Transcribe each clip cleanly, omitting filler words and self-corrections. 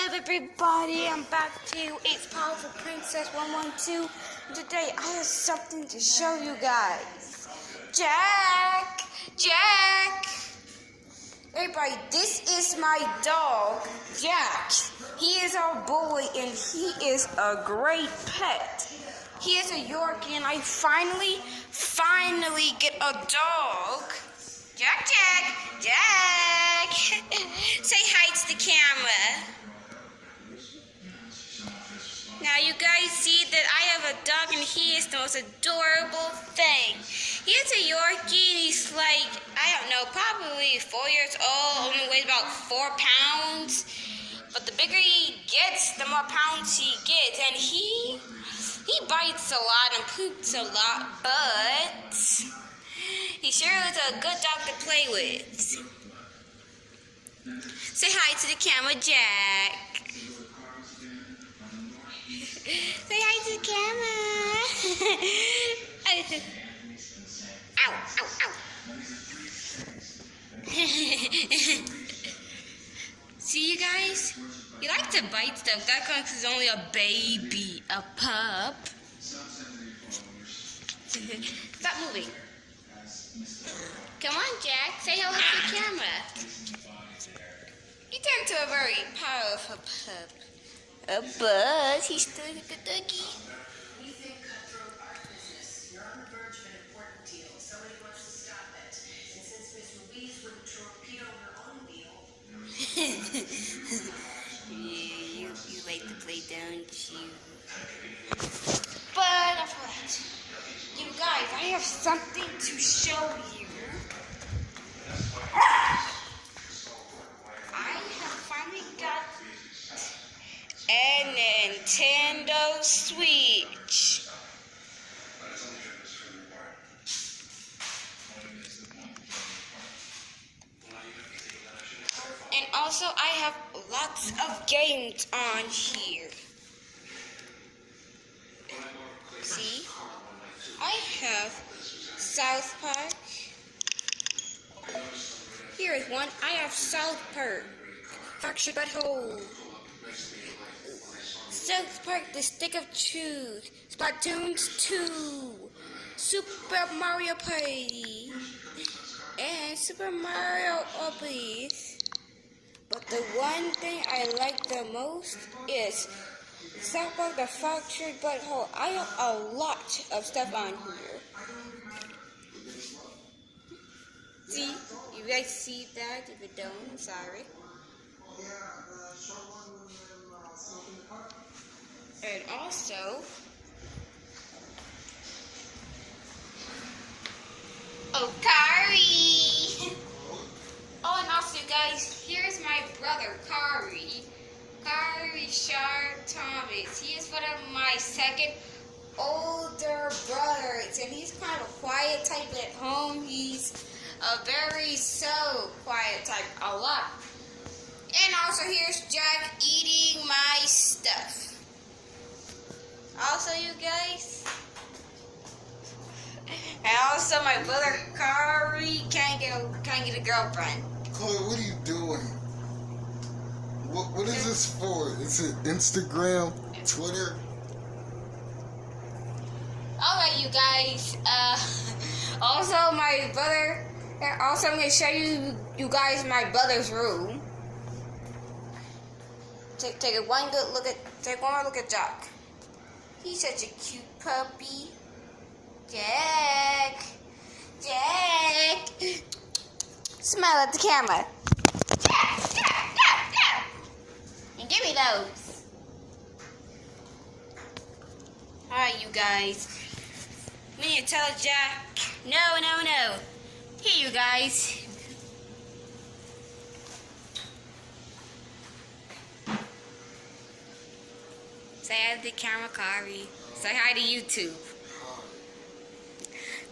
Everybody, I'm back to It's Powerful Princess 112. Today I have something to show you guys. Jack! Everybody, this is my dog, Jack. He is our boy and he is a great pet. He is a Yorkie and I finally get a dog. Jack! Say hi to the camera. Now you guys see that I have a dog and he is the most adorable thing. He is a Yorkie, he's like, I don't know, probably 4 years old, only weighs about 4 pounds. But the bigger he gets, the more pounds he gets. And he bites a lot and poops a lot, but he sure is a good dog to play with. Say hi to the camera, Jack. Say hi to the camera. Ow. See you guys? He likes to bite stuff. That's because he's only a baby, a pup. Stop moving. Come on, Jack. Say hello to the camera. He turned to a very powerful pup. But he's still a good doggy. We think cutthroat art business. You're on the verge of an important deal. Somebody wants to stop it. And since Miss Louise wouldn't torpedo her own deal. You like to play, don't you? But of what? You guys, I have something to show you. I have finally got a Nintendo Switch. And also I have lots of games on here. See? I have South Park. Here is one. I have South Park. Fractured Butthole. South Park, The Stick of Truth, Splatoon 2, Super Mario Party, and Super Mario Obelisk. But the one thing I like the most is South Park, The Fractured Butthole. I have a lot of stuff on here. See? You guys see that? If you don't, I'm sorry. And also, Kari! Oh, and also, guys, here's my brother, Kari Sharp Thomas. He is one of my second older brothers, and he's kind of a quiet type at home. He's a very quiet type, a lot. And also, here's Jack eating my stuff. Also, you guys, and also my brother Kari can't get a girlfriend. Chloe, what are you doing? What is this for? Is it Instagram, Twitter? Alright, you guys. Also my brother. And also, I'm gonna show you guys my brother's room. Take one more look at Jack. He's such a cute puppy. Jack. Smile at the camera. Jack. And give me those. Alright, you guys. We need to tell Jack. No. Here, you guys. Say hi to the camera, Kari. Say hi to YouTube.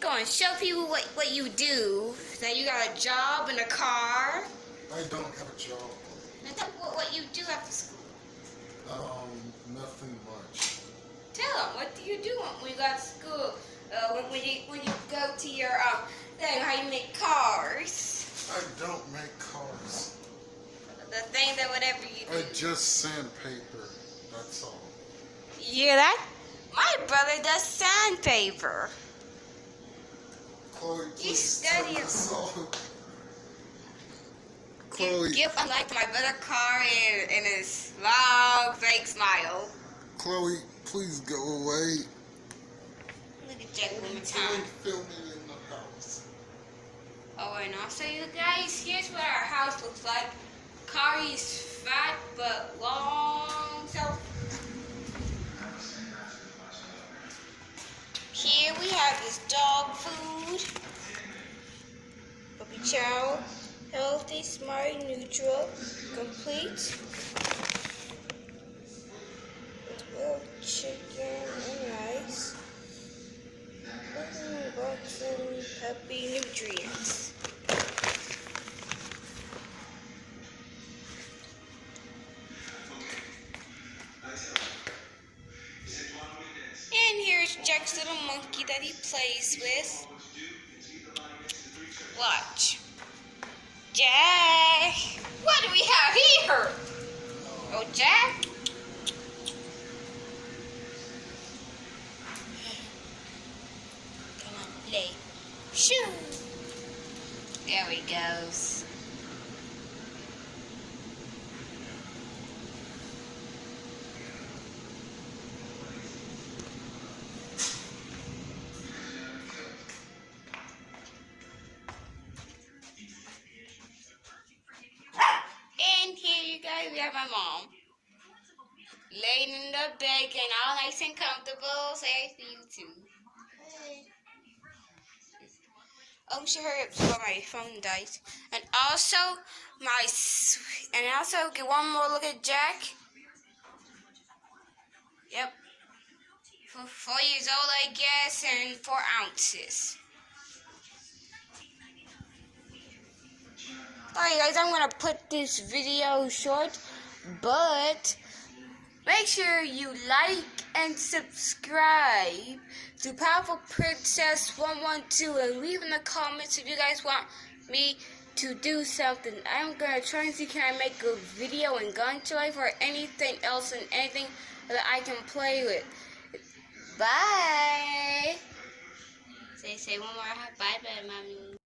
Go and show people what you do. That you got a job and a car. I don't have a job. And what you do after school. Nothing much. Tell them, what do you do when you go to school? When you go to your thing, how you make cars. I don't make cars. The thing that whatever you do. I just sandpaper. That's all. Yeah, that my brother does sandpaper. Chloe, He's please studying. turn this off. Chloe, Give a like to my brother Kari and his long fake smile. Chloe, please go away. Look at Jack one more I'm time. filming in the house. Oh, and also, you guys, here's what our house looks like. Kari's fat but long, so here we have this dog food. Puppy chow, healthy, smart, neutral, complete. With grilled chicken and rice. Bucks and puppy nutrients. And here's Jack's little monkey that he plays with. Watch. Jack! What do we have here? Oh, Jack? Come on, play. Shoo! There he goes. And here you guys, we have my mom. Laying in the bed, getting all nice and comfortable. Say hi to you too. Oh, we should hurry up before my phone dies. And also, get one more look at Jack. Yep. 4 years old, I guess, and 4 ounces. Alright guys, I'm gonna put this video short, but make sure you like and subscribe to Powerful Princess 112 and leave in the comments if you guys want me to do something. I'm gonna try and see can I make a video in Gunter Life or anything else and anything that I can play with. Bye. Say one more bye, mommy.